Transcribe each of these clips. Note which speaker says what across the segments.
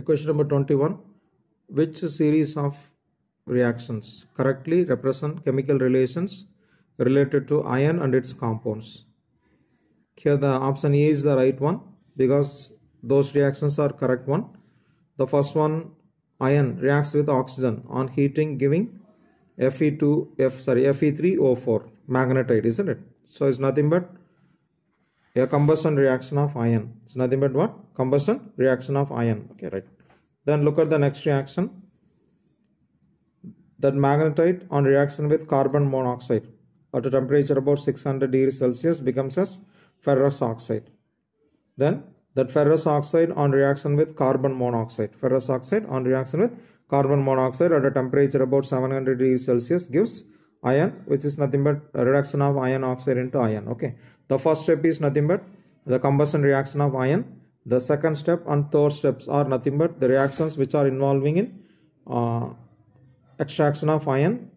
Speaker 1: Question number 21. Which series of reactions correctly represent chemical relations related to iron and its compounds? Here the option A is the right one because those reactions are correct one. The first one, iron reacts with oxygen on heating, giving Fe3O4 magnetite, isn't it? So it's nothing but a combustion reaction of iron. It's nothing but what? Combustion reaction of iron. Okay, right. Then look at the next reaction. That magnetite on reaction with carbon monoxide at a temperature about 600 degrees Celsius becomes as ferrous oxide. Then that ferrous oxide on reaction with carbon monoxide. Ferrous oxide on reaction with carbon monoxide at a temperature about 700 degrees Celsius gives iron, which is nothing but a reduction of iron oxide into iron. Okay. The first step is nothing but the combustion reaction of iron. The second step and third steps are nothing but the reactions which are involving in extraction of iron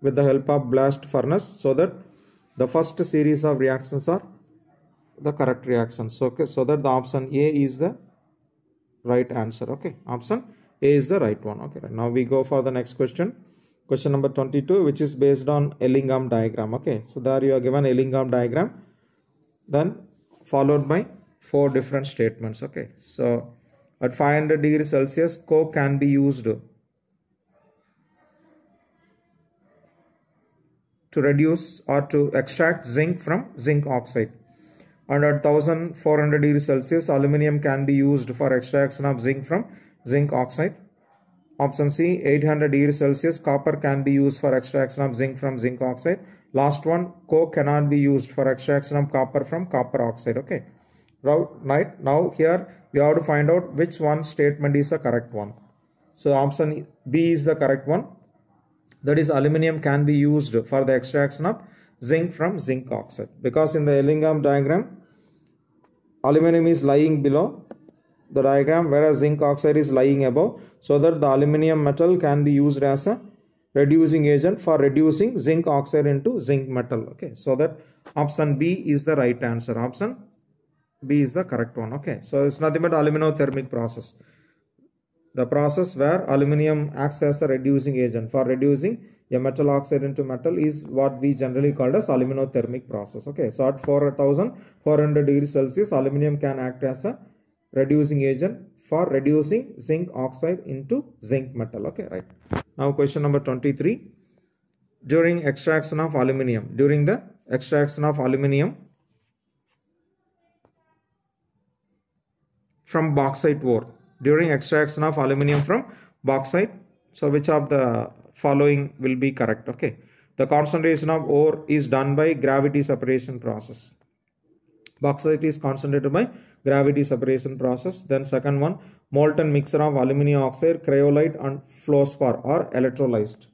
Speaker 1: with the help of blast furnace, so that the first series of reactions are the correct reactions. Okay, so that the option A is the right answer. Okay, option A is the right one. Okay, now we go for the next question. Question number 22, which is based on Ellingham diagram. Okay, so there you are given Ellingham diagram, then followed by 4 different statements. Okay, so at 500 degrees Celsius, coke can be used to reduce or to extract zinc from zinc oxide. And at 1400 degrees Celsius, aluminum can be used for extraction of zinc from zinc oxide. Option C, 800 degrees Celsius, copper can be used for extraction of zinc from zinc oxide. Last one, coke cannot be used for extraction of copper from copper oxide. Okay. Right. Now here we have to find out which one statement is the correct one. So option B is the correct one. That is, aluminum can be used for the extraction of zinc from zinc oxide. Because in the Ellingham diagram, aluminum is lying below the diagram, whereas zinc oxide is lying above, so that the aluminum metal can be used as a reducing agent for reducing zinc oxide into zinc metal. Okay, so that option B is the right answer. Option B is the correct one. Okay, so it's nothing but aluminothermic process. The process where aluminum acts as a reducing agent for reducing a metal oxide into metal is what we generally call as aluminothermic process. Okay, so at 4400 degrees Celsius, aluminum can act as a reducing agent for reducing zinc oxide into zinc metal. Okay, right. Now question number 23. During extraction of aluminum, from bauxite ore, so which of the following will be correct? Okay, the concentration of ore is done by gravity separation process. Bauxite is concentrated by gravity separation process. Then second one, molten mixture of aluminum oxide, cryolite and fluorspar are electrolyzed.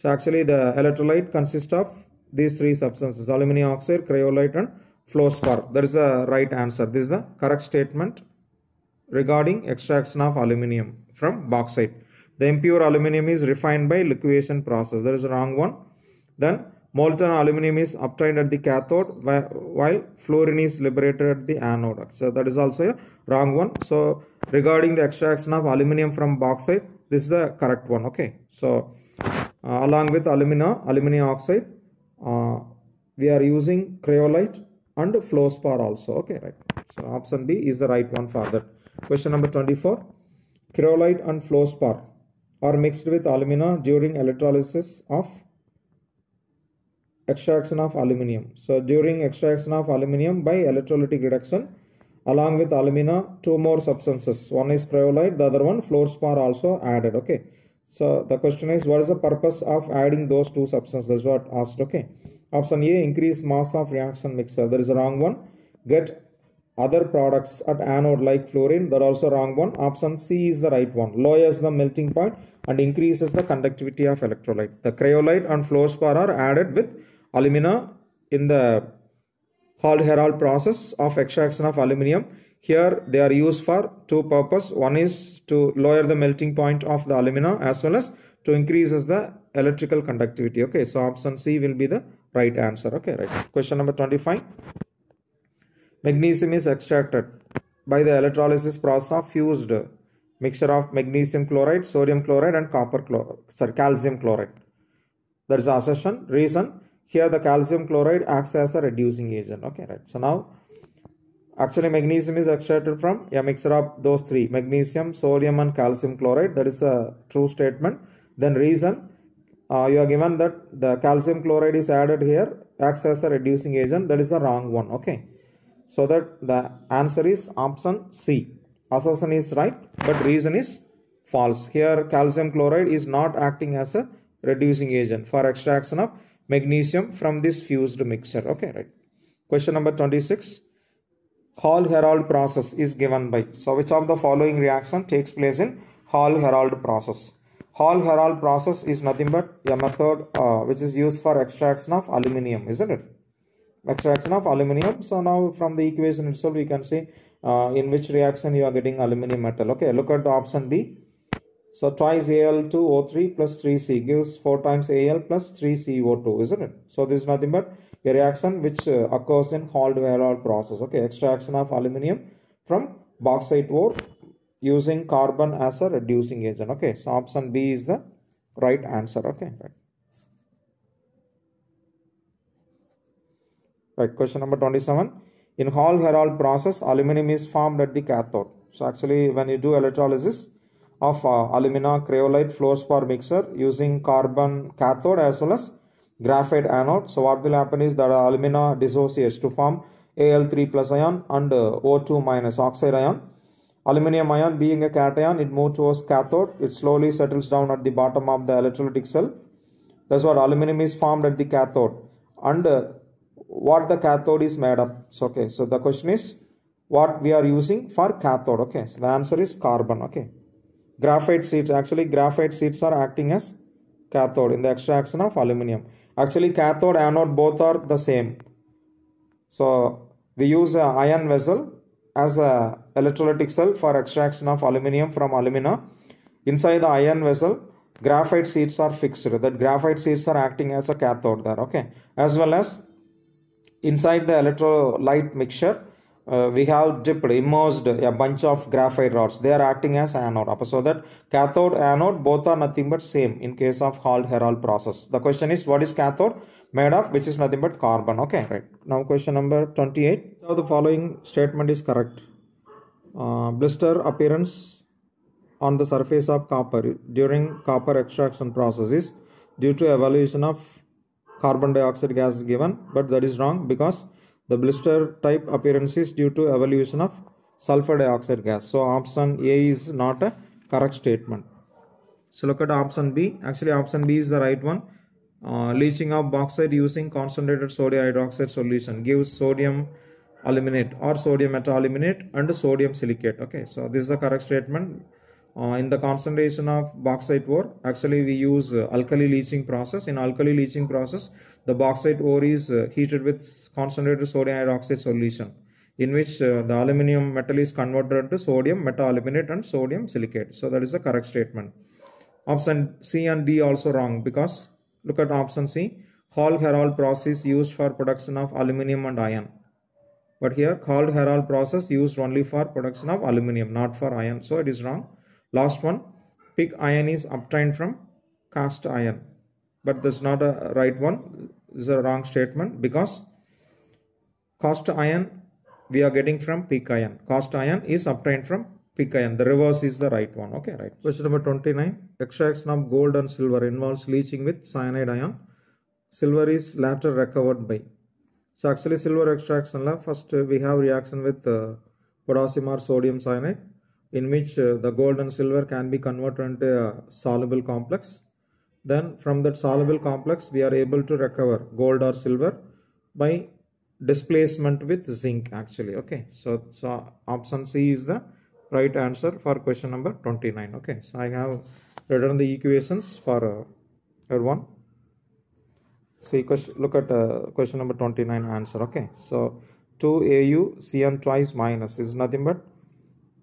Speaker 1: So actually the electrolyte consists of these 3 substances: aluminum oxide, cryolite and fluorspar. That is the right answer. This is the correct statement regarding extraction of aluminum from bauxite. The impure aluminum is refined by liquefaction process. That is the wrong one. Then molten aluminum is obtained at the cathode while fluorine is liberated at the anode. So that is also a wrong one. So regarding the extraction of aluminum from bauxite, this is the correct one. Okay, so along with aluminum oxide, we are using cryolite and fluorspar also. Okay, right. So option B is the right one for that. Question number 24. Cryolite and fluorspar are mixed with alumina during electrolysis of extraction of aluminum. So during extraction of aluminum by electrolytic reduction, along with alumina, 2 more substances. One is cryolite, the other one fluorspar also added. Okay. So the question is, what is the purpose of adding those 2 substances? That's what asked. Okay. Option A, increase mass of reaction mixture. That is the wrong one. Get other products at anode like fluorine. That also wrong one. Option C is the right one. Lowers the melting point and increases the conductivity of electrolyte. The cryolite and fluorspar are added with alumina in the Hall-Héroult process of extraction of aluminum. Here they are used for 2 purposes. One is to lower the melting point of the alumina as well as to increases the electrical conductivity. Okay, so option C will be the right answer. Okay, right. Question number 25. Magnesium is extracted by the electrolysis process of fused mixture of magnesium chloride, sodium chloride and calcium chloride. That is the assertion. Reason, here the calcium chloride acts as a reducing agent. Okay, right. So now actually magnesium is extracted from a mixture of those three, magnesium, sodium and calcium chloride. That is a true statement. Then reason, you are given that the calcium chloride is added here, acts as a reducing agent. That is the wrong one. Okay, so that the answer is option C. Assertion is right, but reason is false. Here calcium chloride is not acting as a reducing agent for extraction of magnesium from this fused mixture. Okay, right. Question number 26. Hall-Hérold process is given by. So which of the following reaction takes place in Hall-Hérold process? Hall-Hérold process is nothing but a method which is used for extraction of aluminium, isn't it? Extraction of aluminium. So now from the equation itself we can see in which reaction you are getting aluminium metal. Okay, look at the option B. So twice Al2O3 plus 3C gives 4 times Al plus 3CO2, isn't it? So this is nothing but a reaction which occurs in Hall-Hérold process. Okay, extraction of aluminium from bauxite ore using carbon as a reducing agent. Okay, so option B is the right answer. Okay, right. Question number 27. In Hall-Hérold process, aluminium is formed at the cathode. So actually when you do electrolysis of alumina cryolite fluorspar mixture using carbon cathode as well as graphite anode. So what will happen is that alumina dissociates to form Al3 plus ion and O2 minus oxide ion. Aluminium ion being a cation, it moves towards cathode. It slowly settles down at the bottom of the electrolytic cell. That's what aluminium is formed at the cathode. And what the cathode is made of. So, okay, so the question is what we are using for cathode. Okay, so the answer is carbon. Okay, graphite sheets, actually graphite sheets are acting as cathode in the extraction of aluminium. Actually cathode anode both are the same. So we use an iron vessel as a electrolytic cell for extraction of aluminium from alumina. Inside the iron vessel graphite sheets are fixed. That graphite sheets are acting as a cathode there. Okay, as well as inside the electrolyte mixture we have immersed a bunch of graphite rods. They are acting as anode. So that cathode anode both are nothing but same in case of Hall-Hérold process. The question is what is cathode made of, which is nothing but carbon. Okay, right. Now question number 28. So the following statement is correct. Blister appearance on the surface of copper during copper extraction process is due to evaluation of carbon dioxide gas is given, but that is wrong because the blister type appearance is due to evolution of sulfur dioxide gas. So option A is not a correct statement. So look at option B. Actually option B is the right one. Leaching of bauxite using concentrated sodium hydroxide solution gives sodium aluminate or sodium metaluminate and sodium silicate. Okay, so this is the correct statement. In the concentration of bauxite ore, actually we use alkali leaching process. In alkali leaching process, the bauxite ore is heated with concentrated sodium hydroxide solution, in which the aluminium metal is converted to sodium metaluminate and sodium silicate. So that is the correct statement. Option C and D also wrong, because look at option C. Hall-Hérold process used for production of aluminium and iron. But here Hall-Hérold process used only for production of aluminium, not for iron. So it is wrong. Last one, pig iron is obtained from cast iron, but this is not a right one. This is a wrong statement, because cast iron we are getting from pig iron. Cast iron is obtained from pig iron. The reverse is the right one. Okay, right. Question number 29. Extraction of gold and silver involves leaching with cyanide ion. Silver is later recovered by. So actually silver extraction, first we have reaction with potassium or sodium cyanide, in which the gold and silver can be converted into a soluble complex. Then from that soluble complex we are able to recover gold or silver by displacement with zinc actually. Okay, so option C is the right answer for question number 29. Okay, so I have written the equations for everyone. See, look at question number 29 answer. Okay, so 2Au Cn twice minus is nothing but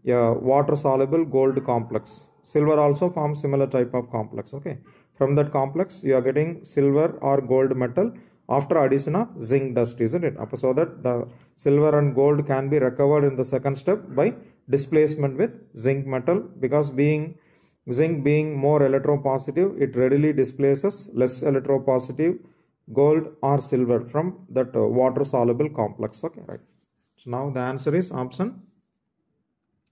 Speaker 1: water soluble gold complex. Silver also forms similar type of complex. Okay, from that complex you are getting silver or gold metal after addition of zinc dust, isn't it? So that the silver and gold can be recovered in the second step by displacement with zinc metal, because zinc being more electropositive, it readily displaces less electropositive gold or silver from that water soluble complex. Okay, right. So now the answer is option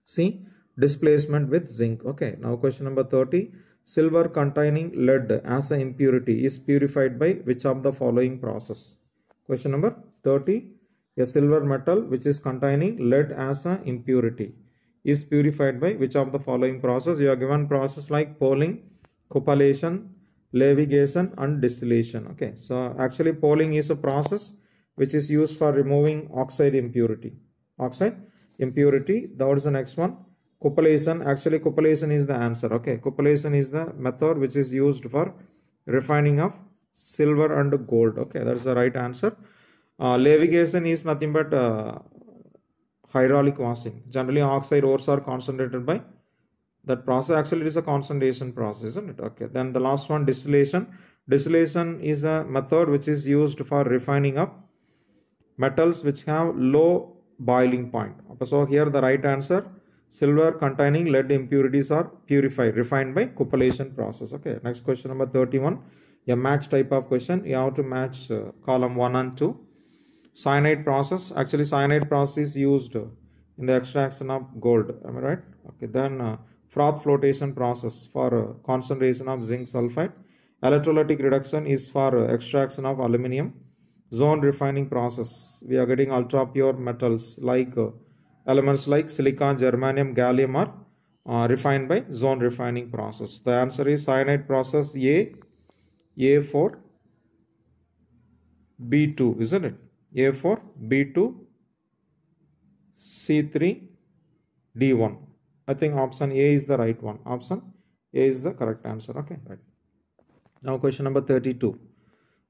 Speaker 1: C, displacement with zinc. Okay, now question number 30. Silver containing lead as an impurity is purified by which of the following process? Question number 30. A silver metal which is containing lead as an impurity is purified by which of the following process? You are given process like poling, cupellation, levitation and distillation. Okay, so actually poling is a process which is used for removing oxide impurity. That is the next one. Cupellation, actually cupellation is the answer. Okay, cupellation is the method which is used for refining of silver and gold. Okay, that's the right answer. Levitation is nothing but hydraulic washing. Generally oxide ores are concentrated by that process. Actually it is a concentration process, isn't it? Okay, then the last one, distillation. Distillation is a method which is used for refining of metals which have low boiling point. So here the right answer, silver containing lead impurities are refined by cupellation process. Okay, next question number 31. A match type of question. You have to match column 1 and 2. Cyanide process. Actually cyanide process is used in the extraction of gold. Am I right? Okay, then froth flotation process for concentration of zinc sulfide. Electrolytic reduction is for extraction of aluminium. Zone refining process, we are getting ultra pure metals like elements like silicon, germanium, gallium are refined by zone refining process. The answer is cyanide process A4 B2, isn't it? A4 B2 C3 D1. I think option A is the right one. Option A is the correct answer. Okay, right. Now question number 32.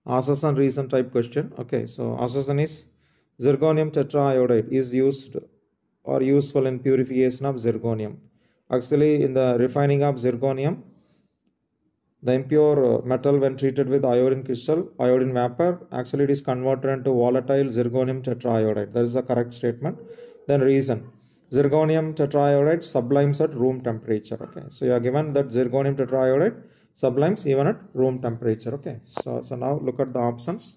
Speaker 1: Assassin reason type question. Okay, so assassin is zirconium tetraiodide is used or useful in purification of zirconium. Actually in the refining of zirconium, the impure metal when treated with iodine crystal, iodine vapor, actually it is converted into volatile zirconium tetraiodide. That is the correct statement. Then reason, zirconium tetraiodide sublimes at room temperature. Okay, so you are given that zirconium tetraiodide sublimes even at room temperature. Okay, so now look at the options.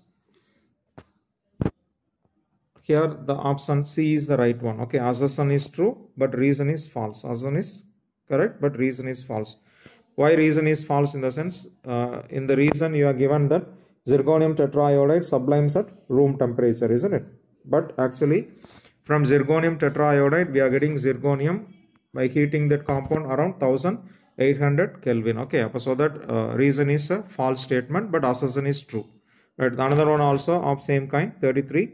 Speaker 1: Here the option C is the right one. Okay, assertion is true but reason is false. Assertion is correct but reason is false. Why reason is false? In the sense, in the reason you are given that zirconium tetraiodide sublimes at room temperature, isn't it? But actually from zirconium tetraiodide we are getting zirconium by heating that compound around 1800 Kelvin. Okay, so that reason is a false statement but assertion is true. Right, another one also of same kind. 33.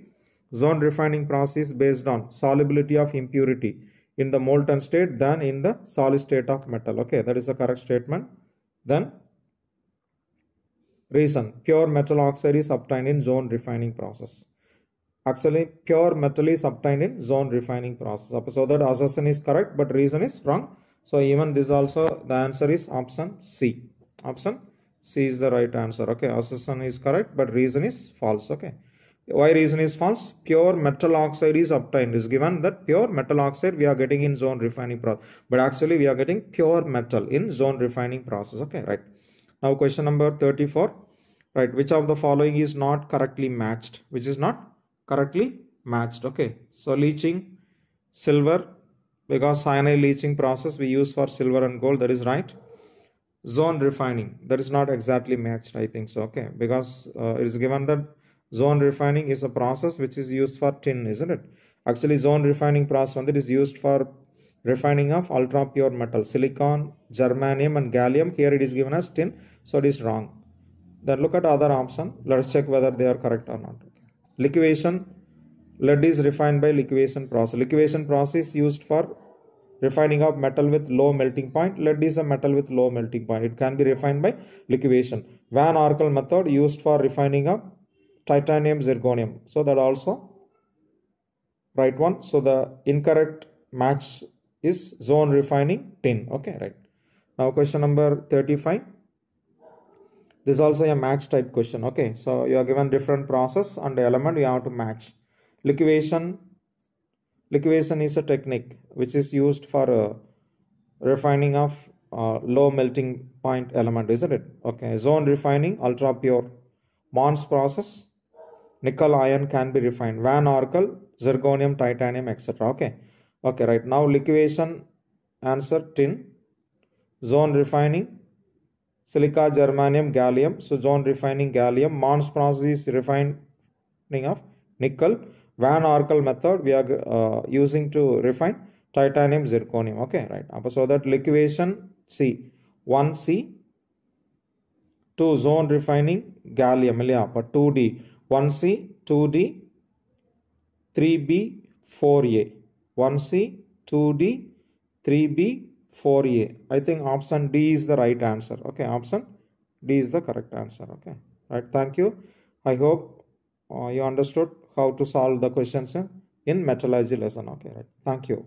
Speaker 1: Zone refining process based on solubility of impurity in the molten state than in the solid state of metal. Okay, that is the correct statement. Then reason, pure metal oxide is obtained in zone refining process. Actually pure metal is obtained in zone refining process. So that assertion is correct but reason is wrong. So even this also, the answer is option C. Option C is the right answer. Okay, assertion is correct but reason is false. Okay, why reason is false? Pure metal oxide is obtained. Is given that pure metal oxide we are getting in zone refining process, but actually we are getting pure metal in zone refining process. Okay, right. Now question number 34. Right, which of the following is not correctly matched? Which is not correctly matched? Okay, so leaching silver, because cyanide leaching process we use for silver and gold, that is right. Zone refining, that is not exactly matched, I think so. Okay, because it is given that zone refining is a process which is used for tin, isn't it? Actually zone refining process that is used for refining of ultra pure metal, silicon, germanium and gallium. Here it is given as tin, so it is wrong. Then look at other option. Let's check whether they are correct or not. Liquefaction, lead is refined by liquefaction process. Liquefaction process is used for refining of metal with low melting point. Lead is a metal with low melting point. It can be refined by liquefaction. Van Arkel method used for refining of titanium zirconium. So that also right one. So the incorrect match is zone refining tin. Okay, right. Now question number 35. This is also a match type question. Okay, so you are given different process and element, you have to match. Liquefaction is a technique which is used for refining of low melting point element, isn't it? Okay, zone refining, ultra pure. Mons process, nickel iron can be refined. Van Arkel, zirconium, titanium, etc. Okay, okay, right. Now liquefaction answer tin. Zone refining, silica, germanium, gallium. So zone refining gallium. Mons process is refining of nickel. Van Arkel method we are using to refine titanium, zirconium. Okay, right. So that liquefaction C, 1C, 2 zone refining gallium, yeah, but 2D, 1C, 2D, 3B, 4A, 1C, 2D, 3B, 4A. I think option D is the right answer. Okay, option D is the correct answer. Okay, right. Thank you. I hope you understood how to solve the questions in metallurgy lesson. Okay, right. Thank you.